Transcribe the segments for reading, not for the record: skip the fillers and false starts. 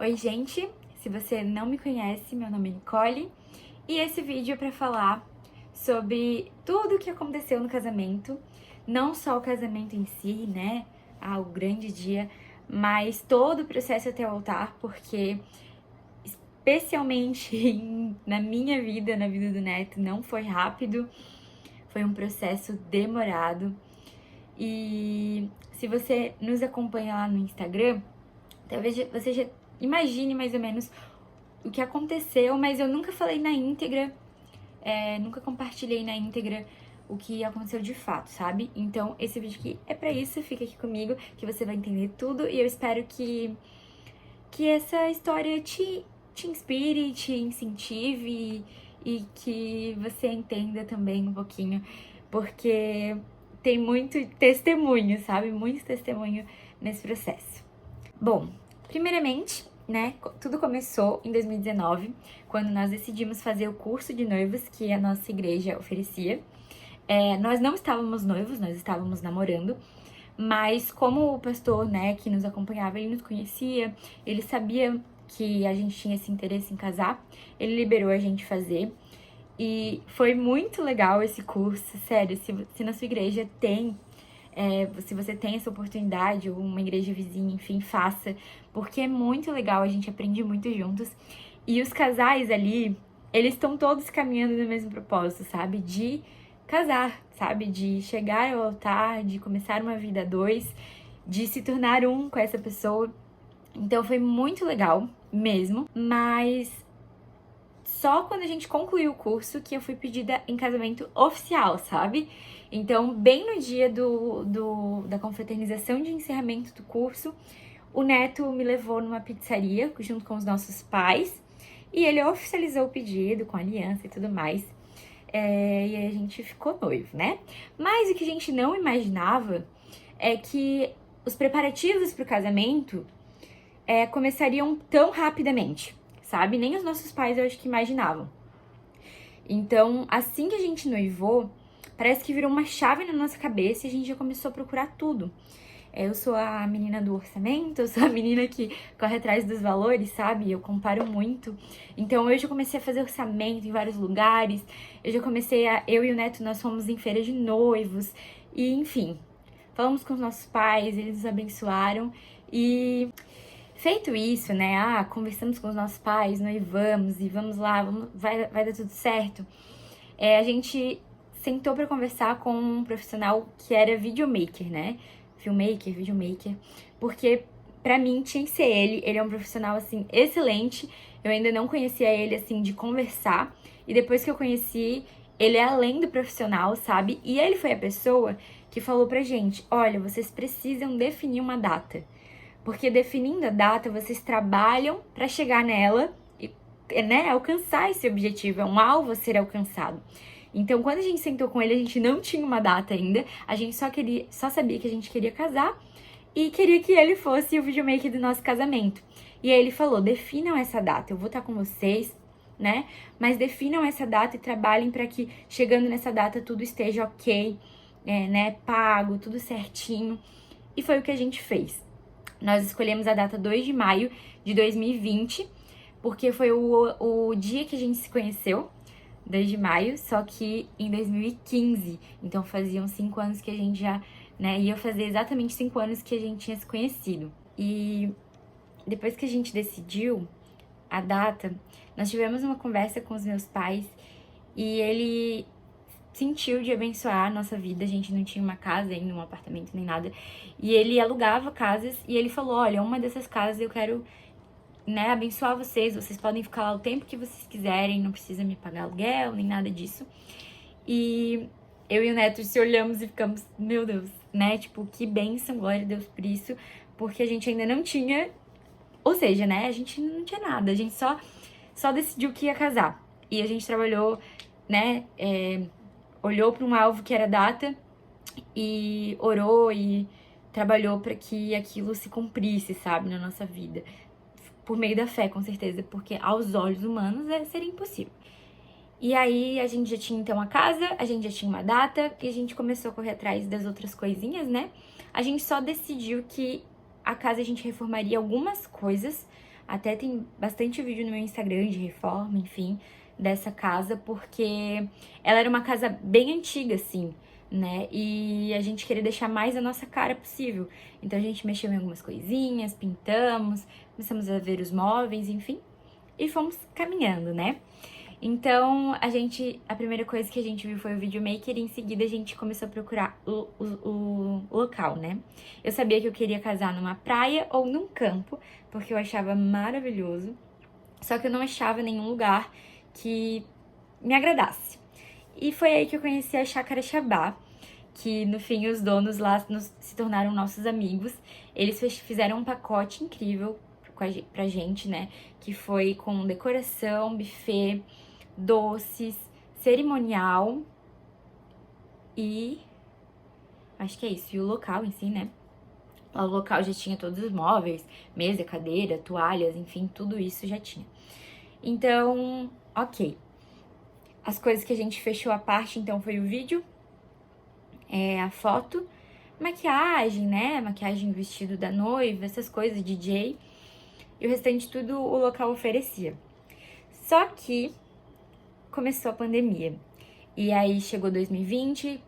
Oi, gente! Se você não me conhece, meu nome é Nicole e esse vídeo é para falar sobre tudo o que aconteceu no casamento, não só o casamento em si, né? O grande dia, mas todo o processo até o altar, porque especialmente na minha vida, na vida do Neto, não foi rápido, foi um processo demorado. E se você nos acompanha lá no Instagram, talvez você já imagine mais ou menos o que aconteceu, mas eu nunca falei na íntegra, nunca compartilhei na íntegra o que aconteceu de fato, sabe? Então esse vídeo aqui é pra isso, fica aqui comigo que você vai entender tudo e eu espero que essa história te inspire, te incentive e que você entenda também um pouquinho, porque tem muito testemunho, sabe? Muito testemunho nesse processo. Bom, primeiramente, né, tudo começou em 2019, quando nós decidimos fazer o curso de noivos que a nossa igreja oferecia. Nós não estávamos noivos, nós estávamos namorando, mas como o pastor, né, que nos acompanhava, ele nos conhecia, ele sabia que a gente tinha esse interesse em casar, ele liberou a gente fazer. E foi muito legal esse curso, sério, se na sua igreja tem... se você tem essa oportunidade, ou uma igreja vizinha, enfim, faça, porque é muito legal, a gente aprende muito juntos. E os casais ali, eles estão todos caminhando no mesmo propósito, sabe? De casar, sabe? De chegar ao altar, de começar uma vida a dois, de se tornar um com essa pessoa. Então foi muito legal mesmo, mas só quando a gente concluiu o curso que eu fui pedida em casamento oficial, sabe? Então, bem no dia da confraternização de encerramento do curso, o Neto me levou numa pizzaria junto com os nossos pais e ele oficializou o pedido com aliança e tudo mais. E aí a gente ficou noivo, né? Mas o que a gente não imaginava é que os preparativos para o casamento começariam tão rapidamente, sabe? Nem os nossos pais eu acho que imaginavam. Então, assim que a gente noivou, parece que virou uma chave na nossa cabeça e a gente já começou a procurar tudo. Eu sou a menina do orçamento, eu sou a menina que corre atrás dos valores, sabe? Eu comparo muito. Então, eu já comecei a fazer orçamento em vários lugares. Eu e o Neto, nós fomos em feira de noivos. E, enfim, falamos com os nossos pais, eles nos abençoaram. E feito isso, né? Conversamos com os nossos pais, noivamos e vamos lá, vai dar tudo certo. A gente sentou para conversar com um profissional que era videomaker, né? Filmmaker, videomaker, porque pra mim tinha que ser ele. Ele é um profissional, assim, excelente. Eu ainda não conhecia ele, assim, de conversar. E depois que eu conheci, ele é além do profissional, sabe? E ele foi a pessoa que falou pra gente: olha, vocês precisam definir uma data. Porque definindo a data, vocês trabalham para chegar nela e, né, alcançar esse objetivo. É um alvo a ser alcançado. Então, quando a gente sentou com ele, a gente não tinha uma data ainda. A gente só sabia que a gente queria casar e queria que ele fosse o videomaker do nosso casamento. E aí ele falou: definam essa data, eu vou estar com vocês, né? Mas definam essa data e trabalhem para que, chegando nessa data, tudo esteja ok, né? Pago, tudo certinho. E foi o que a gente fez. Nós escolhemos a data 2 de maio de 2020, porque foi o dia que a gente se conheceu, 2 de maio, só que em 2015. Então faziam 5 anos que a gente já, né, ia fazer exatamente 5 anos que a gente tinha se conhecido. E depois que a gente decidiu a data, nós tivemos uma conversa com os meus pais e ele sentiu de abençoar a nossa vida. A gente não tinha uma casa ainda, um apartamento nem nada, e ele alugava casas e ele falou: olha, uma dessas casas eu quero, né, abençoar vocês podem ficar lá o tempo que vocês quiserem, não precisa me pagar aluguel nem nada disso. E eu e o Neto se olhamos e ficamos: meu Deus, né, tipo, que bênção, glória a Deus por isso, porque a gente ainda não tinha, ou seja, né, a gente não tinha nada, a gente só decidiu que ia casar. E a gente trabalhou, né, olhou para um alvo que era data e orou e trabalhou para que aquilo se cumprisse, sabe, na nossa vida. Por meio da fé, com certeza, porque aos olhos humanos seria impossível. E aí a gente já tinha então a casa, a gente já tinha uma data e a gente começou a correr atrás das outras coisinhas, né? A gente só decidiu que a casa a gente reformaria algumas coisas, Até tem bastante vídeo no meu Instagram de reforma, enfim, dessa casa, porque ela era uma casa bem antiga, assim, né? E a gente queria deixar mais a nossa cara possível. Então a gente mexeu em algumas coisinhas, pintamos, começamos a ver os móveis, enfim, e fomos caminhando, né? Então, a primeira coisa que a gente viu foi o videomaker e em seguida a gente começou a procurar o local, né? Eu sabia que eu queria casar numa praia ou num campo, porque eu achava maravilhoso, só que eu não achava nenhum lugar que me agradasse. E foi aí que eu conheci a Chácara Xabá, que no fim os donos lá se tornaram nossos amigos. Eles fizeram um pacote incrível pra gente, né? Que foi com decoração, buffet, doces, cerimonial e acho que é isso. E o local em si, né? O local já tinha todos os móveis, mesa, cadeira, toalhas, enfim, tudo isso já tinha. Então, ok. As coisas que a gente fechou à parte, então, foi o vídeo, a foto, maquiagem, né? Maquiagem, vestido da noiva, essas coisas, DJ. E o restante tudo o local oferecia. Só que começou a pandemia. E aí chegou 2020,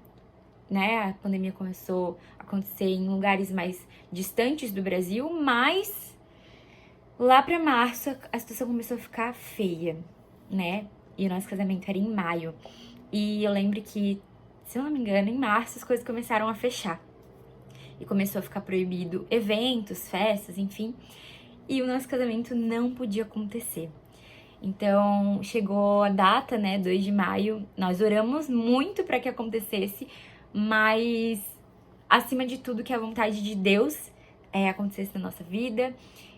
né? A pandemia começou a acontecer em lugares mais distantes do Brasil, mas lá pra março a situação começou a ficar feia, né? E o nosso casamento era em maio. E eu lembro que, se eu não me engano, em março as coisas começaram a fechar. E começou a ficar proibido eventos, festas, enfim. E o nosso casamento não podia acontecer. Então, chegou a data, né, 2 de maio, nós oramos muito para que acontecesse, mas, acima de tudo, que a vontade de Deus acontecesse na nossa vida.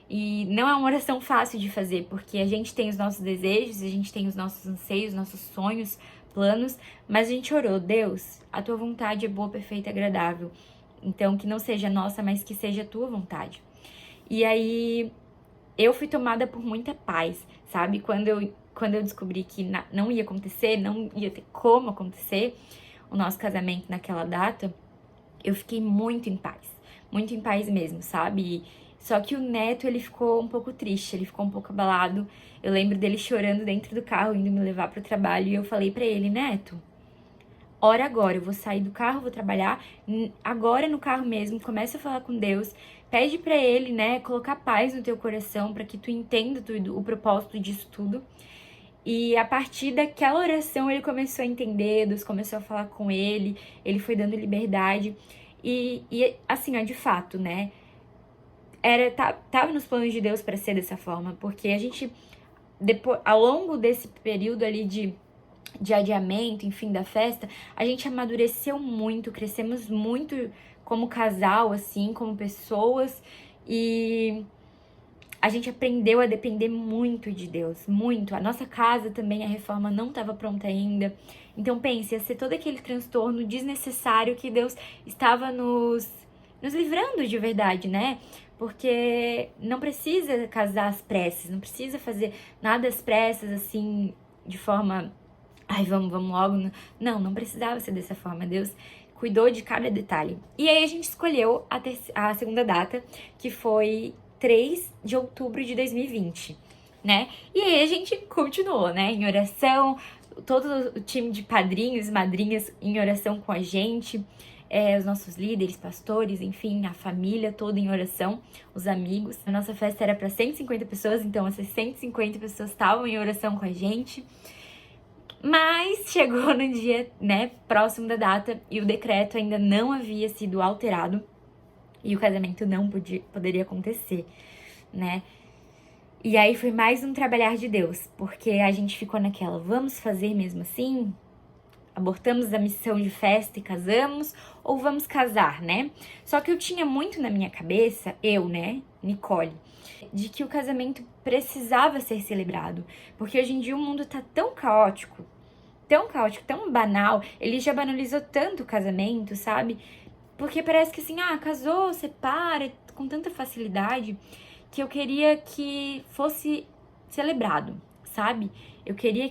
E não é uma oração fácil de fazer, porque a gente tem os nossos desejos, a gente tem os nossos anseios, nossos sonhos, planos, mas a gente orou, Deus, a tua vontade é boa, perfeita e agradável. Então, que não seja nossa, mas que seja a tua vontade. E aí, eu fui tomada por muita paz, sabe? Quando eu descobri que não ia acontecer, não ia ter como acontecer o nosso casamento naquela data, eu fiquei muito em paz mesmo, sabe? Só que o Neto, ele ficou um pouco triste, ele ficou um pouco abalado. Eu lembro dele chorando dentro do carro, indo me levar pro trabalho, e eu falei pra ele, Neto, ora agora, eu vou sair do carro, vou trabalhar, agora no carro mesmo, começa a falar com Deus, pede pra Ele, né, colocar paz no teu coração, pra que tu entenda tudo, o propósito disso tudo. E a partir daquela oração ele começou a entender, Deus começou a falar com ele foi dando liberdade. E assim, ó, de fato, né, tava nos planos de Deus pra ser dessa forma, porque a gente, depois, ao longo desse período ali de adiamento, enfim, da festa, a gente amadureceu muito, crescemos muito como casal, assim, como pessoas, e a gente aprendeu a depender muito de Deus, muito. A nossa casa também, a reforma não estava pronta ainda. Então pense, ia ser todo aquele transtorno desnecessário que Deus estava nos livrando de verdade, né? Porque não precisa casar às pressas, não precisa fazer nada às pressas, assim, de forma... Ai, vamos logo. Não precisava ser dessa forma. Deus cuidou de cada detalhe. E aí a gente escolheu a segunda data, que foi 3 de outubro de 2020, né? E aí a gente continuou, né? Em oração, todo o time de padrinhos e madrinhas em oração com a gente, os nossos líderes, pastores, enfim, a família toda em oração, os amigos. A nossa festa era para 150 pessoas, então essas 150 pessoas estavam em oração com a gente. Mas chegou no dia, né, próximo da data e o decreto ainda não havia sido alterado e o casamento não poderia acontecer, né? E aí foi mais um trabalhar de Deus, porque a gente ficou naquela, vamos fazer mesmo assim? Abortamos a missão de festa e casamos? Ou vamos casar, né? Só que eu tinha muito na minha cabeça, né, Nicole, de que o casamento precisava ser celebrado, porque hoje em dia o mundo tá tão caótico, tão banal, ele já banalizou tanto o casamento, sabe? Porque parece que assim, casou, separa com tanta facilidade, que eu queria que fosse celebrado, sabe? Eu queria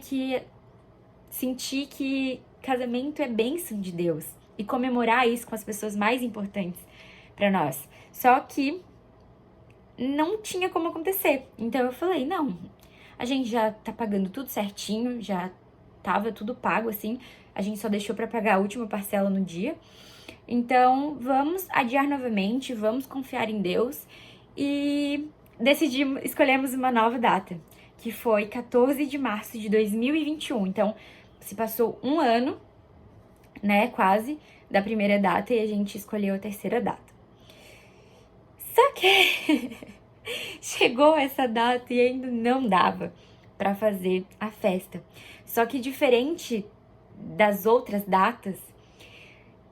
sentir que casamento é bênção de Deus e comemorar isso com as pessoas mais importantes para nós. Só que não tinha como acontecer. Então eu falei, não, a gente já tá pagando tudo certinho, já tava tudo pago, assim, a gente só deixou pra pagar a última parcela no dia. Então, vamos adiar novamente, vamos confiar em Deus e escolhemos uma nova data, que foi 14 de março de 2021. Então, se passou um ano, né, quase, da primeira data e a gente escolheu a terceira data. Só que chegou essa data e ainda não dava para fazer a festa. Só que diferente das outras datas,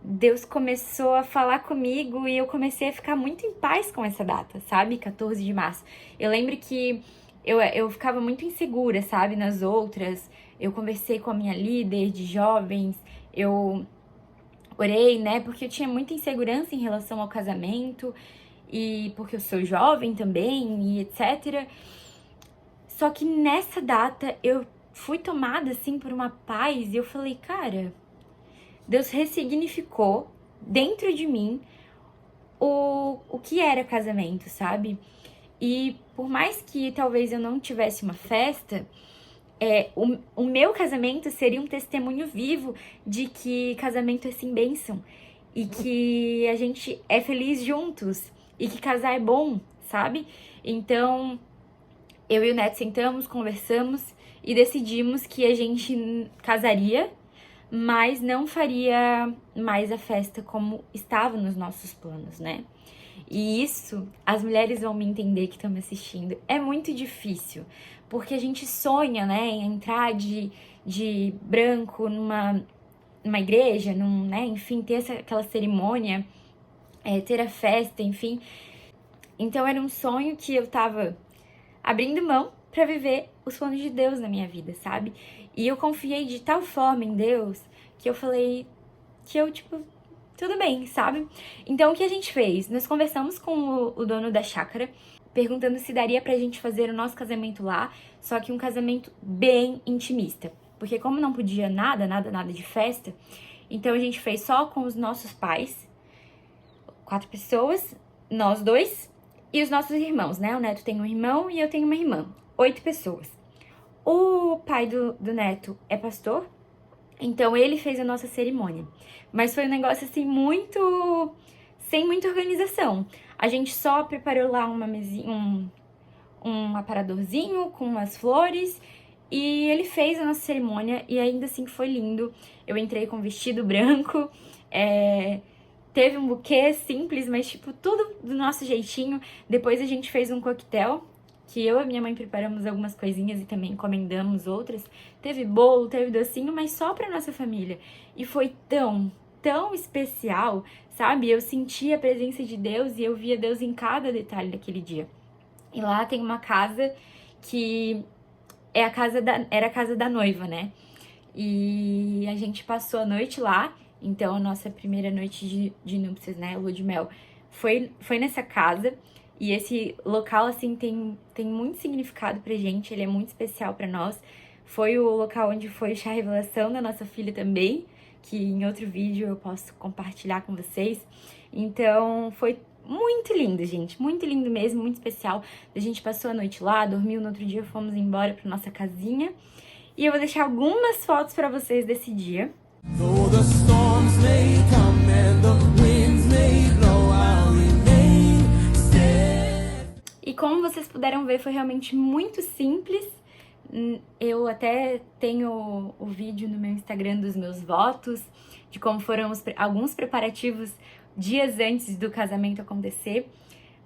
Deus começou a falar comigo e eu comecei a ficar muito em paz com essa data, sabe? 14 de março. Eu lembro que eu ficava muito insegura, sabe? Nas outras. Eu conversei com a minha líder de jovens, eu orei, né? Porque eu tinha muita insegurança em relação ao casamento e porque eu sou jovem também e etc. Só que nessa data eu fui tomada assim por uma paz e eu falei, cara, Deus ressignificou dentro de mim o que era casamento, sabe? E por mais que talvez eu não tivesse uma festa, o meu casamento seria um testemunho vivo de que casamento é sim bênção e que a gente é feliz juntos e que casar é bom, sabe? Então, eu e o Neto sentamos, conversamos e decidimos que a gente casaria, mas não faria mais a festa como estava nos nossos planos, né? E isso, as mulheres vão me entender que estão me assistindo, é muito difícil, porque a gente sonha, né, em entrar de branco numa igreja, né, enfim, ter aquela cerimônia, ter a festa, enfim. Então era um sonho que eu tava abrindo mão pra viver os planos de Deus na minha vida, sabe? E eu confiei de tal forma em Deus que eu falei que eu, tipo, tudo bem, sabe? Então o que a gente fez? Nós conversamos com o dono da chácara, perguntando se daria pra gente fazer o nosso casamento lá, só que um casamento bem intimista. Porque como não podia nada de festa, então a gente fez só com os nossos pais, 4 pessoas, nós dois e os nossos irmãos, né? O Neto tem um irmão e eu tenho uma irmã. 8 pessoas. O pai do Neto é pastor, então ele fez a nossa cerimônia. Mas foi um negócio assim muito... sem muita organização. A gente só preparou lá uma mesinha, um aparadorzinho com umas flores e ele fez a nossa cerimônia e ainda assim foi lindo. Eu entrei com vestido branco, teve um buquê simples, mas tipo tudo do nosso jeitinho. Depois a gente fez um coquetel, que eu e minha mãe preparamos algumas coisinhas e também encomendamos outras. Teve bolo, teve docinho, mas só pra nossa família. E foi tão especial, sabe? Eu senti a presença de Deus e eu via Deus em cada detalhe daquele dia. E lá tem uma casa que era a casa da noiva, né? E a gente passou a noite lá. Então, a nossa primeira noite de núpcias, né? Lua de mel, foi nessa casa. E esse local, assim, tem muito significado pra gente. Ele é muito especial pra nós. Foi o local onde foi o chá revelação da nossa filha também, que em outro vídeo eu posso compartilhar com vocês. Então, foi muito lindo, gente. Muito lindo mesmo, muito especial. A gente passou a noite lá, dormiu, no outro dia fomos embora pra nossa casinha. E eu vou deixar algumas fotos pra vocês desse dia. Though the storms may come and the winds may blow, I'll remain steadfast. E como vocês puderam ver, foi realmente muito simples. Eu até tenho o vídeo no meu Instagram dos meus votos, de como foram alguns preparativos dias antes do casamento acontecer.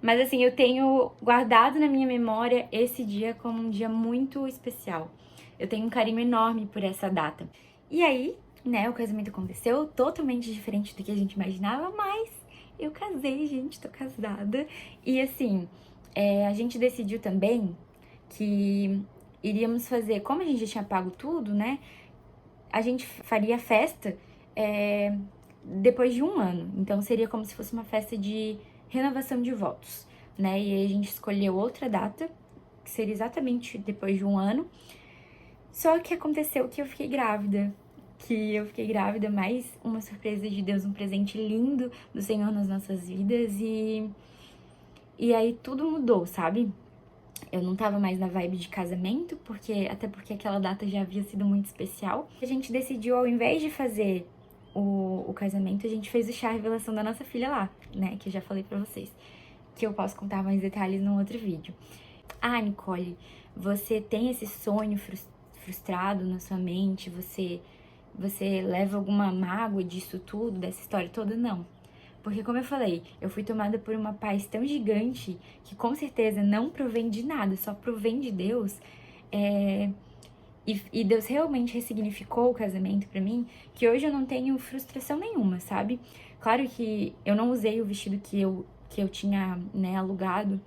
Mas assim, eu tenho guardado na minha memória esse dia como um dia muito especial. Eu tenho um carinho enorme por essa data. E aí, né, o casamento aconteceu totalmente diferente do que a gente imaginava, mas eu casei, gente, tô casada. E assim, a gente decidiu também que iríamos fazer, como a gente já tinha pago tudo, né, a gente faria festa depois de um ano. Então seria como se fosse uma festa de renovação de votos, né, e aí a gente escolheu outra data, que seria exatamente depois de um ano. Só que aconteceu que eu fiquei grávida. Mais uma surpresa de Deus, um presente lindo do Senhor nas nossas vidas. E E aí tudo mudou, sabe? Eu não tava mais na vibe de casamento, até porque aquela data já havia sido muito especial. A gente decidiu, ao invés de fazer o casamento, a gente fez o chá revelação da nossa filha lá, né? Que eu já falei pra vocês. Que eu posso contar mais detalhes num outro vídeo. Ah, Nicole, você tem esse sonho frustrado na sua mente? Você leva alguma mágoa disso tudo, dessa história toda? Não. Porque, como eu falei, eu fui tomada por uma paz tão gigante que com certeza não provém de nada, só provém de Deus. E Deus realmente ressignificou o casamento pra mim, que hoje eu não tenho frustração nenhuma, sabe? Claro que eu não usei o vestido que eu tinha, né, alugado.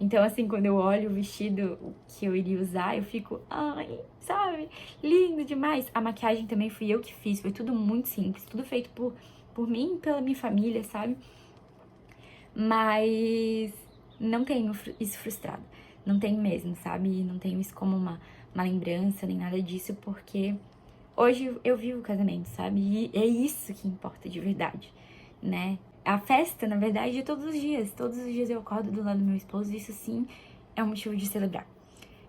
Então, assim, quando eu olho o vestido que eu iria usar, eu fico, ai, sabe? Lindo demais. A maquiagem também fui eu que fiz, foi tudo muito simples, tudo feito por mim e pela minha família, sabe? Mas não tenho isso frustrado. Não tenho mesmo, sabe? Não tenho isso como uma lembrança, nem nada disso, porque hoje eu vivo o casamento, sabe? E é isso que importa de verdade, né? A festa, na verdade, é todos os dias. Todos os dias eu acordo do lado do meu esposo, e isso sim é um motivo de celebrar.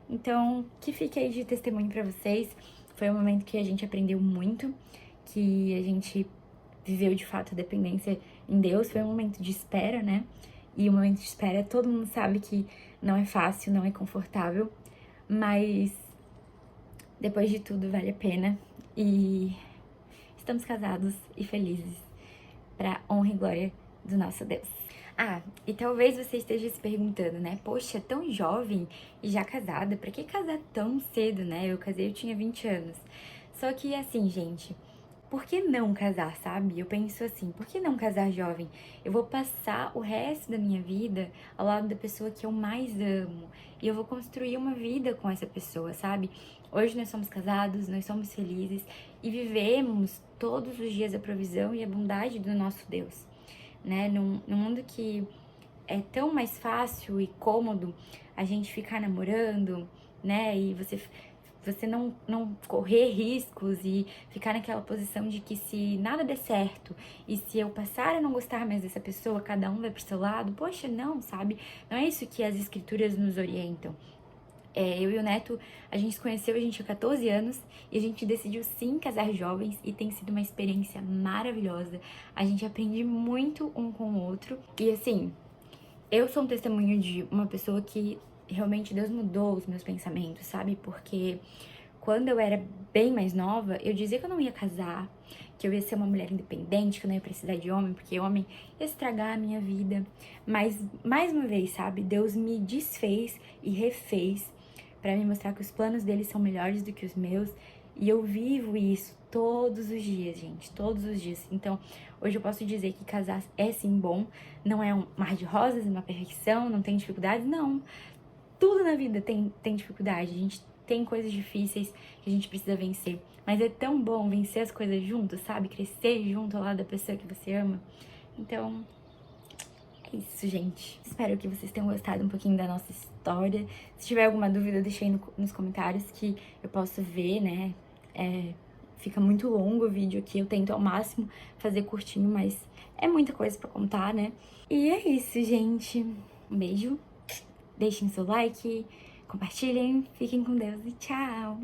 Então, que fique aí de testemunho pra vocês. Foi um momento que a gente aprendeu muito, que a gente viveu de fato a dependência em Deus. Foi um momento de espera, né? E o momento de espera, todo mundo sabe que não é fácil, não é confortável, mas depois de tudo vale a pena. E estamos casados e felizes, para honra e glória do nosso Deus. Ah, e talvez você esteja se perguntando, né? Poxa, tão jovem e já casada, pra que casar tão cedo, né? Eu casei, eu tinha 20 anos. Só que assim, gente, por que não casar, sabe? Eu penso assim, por que não casar jovem? Eu vou passar o resto da minha vida ao lado da pessoa que eu mais amo. E eu vou construir uma vida com essa pessoa, sabe? Hoje nós somos casados, nós somos felizes e vivemos todos os dias a provisão e a bondade do nosso Deus, né? Num mundo que é tão mais fácil e cômodo a gente ficar namorando, né? E você não correr riscos e ficar naquela posição de que se nada der certo e se eu passar a não gostar mais dessa pessoa, cada um vai pro seu lado. Poxa, não, sabe? Não é isso que as escrituras nos orientam. Eu e o Neto, a gente se conheceu, a gente tinha 14 anos e a gente decidiu sim casar jovens e tem sido uma experiência maravilhosa. A gente aprende muito um com o outro e assim, eu sou um testemunho de uma pessoa que realmente Deus mudou os meus pensamentos, sabe? Porque quando eu era bem mais nova, eu dizia que eu não ia casar, que eu ia ser uma mulher independente, que eu não ia precisar de homem, porque homem ia estragar a minha vida. Mas, mais uma vez, sabe? Deus me desfez e refez para me mostrar que os planos dele são melhores do que os meus. E eu vivo isso todos os dias, gente, todos os dias. Então, hoje eu posso dizer que casar é sim bom, não é um mar de rosas, uma perfeição, não tem dificuldades, não. Tudo na vida tem dificuldade, a gente tem coisas difíceis que a gente precisa vencer. Mas é tão bom vencer as coisas juntos, sabe? Crescer junto ao lado da pessoa que você ama. Então, é isso, gente. Espero que vocês tenham gostado um pouquinho da nossa história. Se tiver alguma dúvida, deixa aí nos comentários que eu posso ver, né? Fica muito longo o vídeo aqui, eu tento ao máximo fazer curtinho, mas é muita coisa pra contar, né? E é isso, gente. Um beijo. Deixem seu like, compartilhem, fiquem com Deus e tchau!